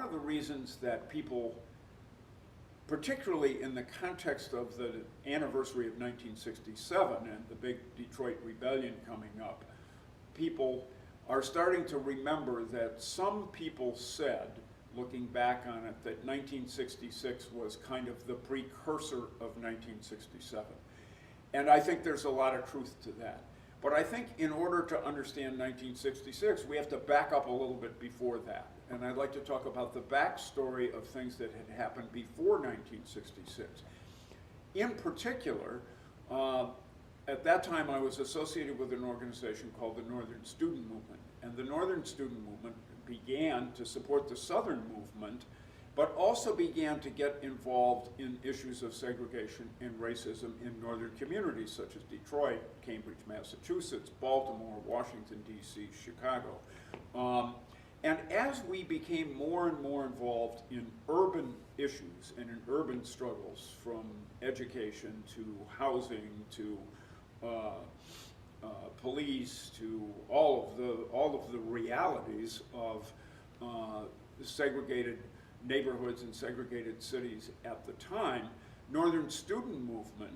of the reasons that people, particularly in the context of the anniversary of 1967 and the big Detroit Rebellion coming up, people are starting to remember that some people said, looking back on it, that 1966 was kind of the precursor of 1967. And I think there's a lot of truth to that. But I think in order to understand 1966, we have to back up a little bit before that. And I'd like to talk about the backstory of things that had happened before 1966. In particular, at that time I was associated with an organization called the Northern Student Movement. And the Northern Student Movement began to support the Southern movement, but also began to get involved in issues of segregation and racism in northern communities such as Detroit, Cambridge, Massachusetts, Baltimore, Washington, D.C., Chicago. And as we became more and more involved in urban issues and in urban struggles, from education to housing to police to all of the realities of segregated neighborhoods and segregated cities at the time, Northern Student Movement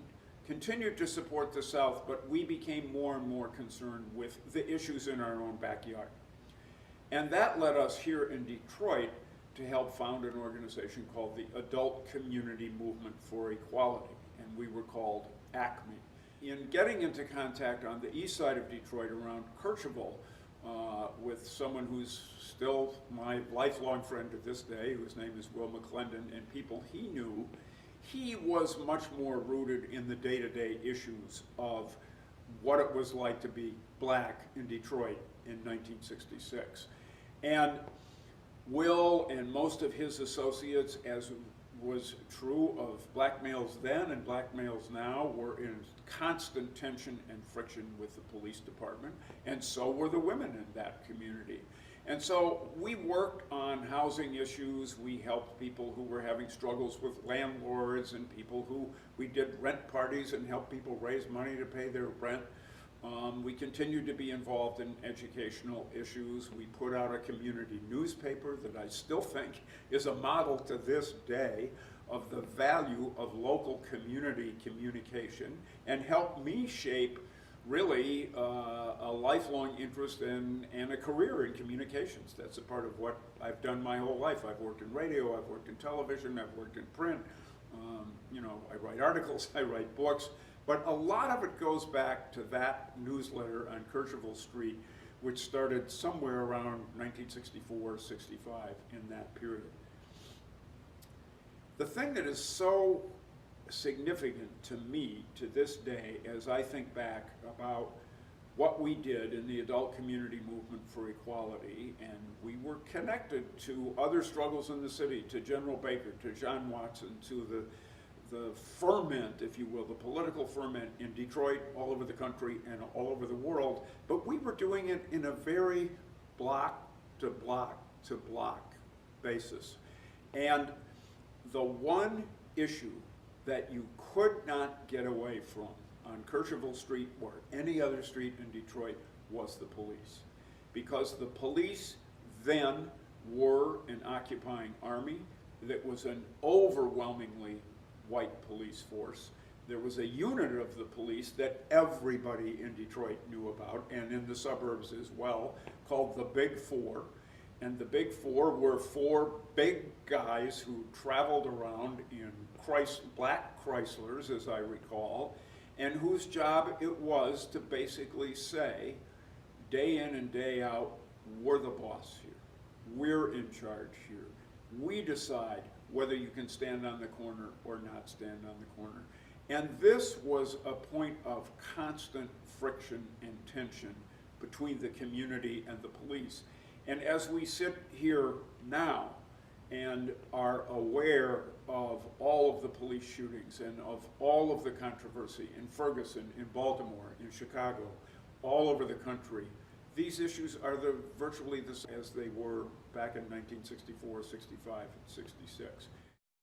continued to support the South, but we became more and more concerned with the issues in our own backyard. And that led us here in Detroit to help found an organization called the Adult Community Movement for Equality, and we were called ACME. In getting into contact on the east side of Detroit around Kercheval with someone who's still my lifelong friend to this day, whose name is Will McClendon, and people he knew, he was much more rooted in the day-to-day issues of what it was like to be black in Detroit in 1966. And Will and most of his associates, as was true of black males then and black males now, were in constant tension and friction with the police department, and so were the women in that community. And so we worked on housing issues. We helped people who were having struggles with landlords, and people who, we did rent parties and helped people raise money to pay their rent. We continued to be involved in educational issues. We put out a community newspaper that I still think is a model to this day of the value of local community communication, and helped me shape really a lifelong interest and a career in communications. That's a part of what I've done my whole life. I've worked in radio, I've worked in television, I've worked in print. You know, I write articles, I write books. But a lot of it goes back to that newsletter on Kercheval Street, which started somewhere around 1964, 65, in that period. The thing that is so significant to me to this day, as I think back about what we did in the adult community movement for equality, and we were connected to other struggles in the city, to General Baker, to John Watson, to the ferment, if you will, the political ferment in Detroit, all over the country, and all over the world, but we were doing it in a very block to block to block basis. And the one issue that you could not get away from on Kercheval Street or any other street in Detroit was the police. Because the police then were an occupying army that was an overwhelmingly white police force. There was a unit of the police that everybody in Detroit knew about, and in the suburbs as well, called the Big Four. And the Big Four were four big guys who traveled around in black Chryslers, as I recall, and whose job it was to basically say, day in and day out, we're the boss here. We're in charge here. We decide whether you can stand on the corner or not stand on the corner. And this was a point of constant friction and tension between the community and the police. And as we sit here now and are aware of all of the police shootings and of all of the controversy in Ferguson, in Baltimore, in Chicago, all over the country, these issues are virtually the same as they were back in 1964, 65, and 66.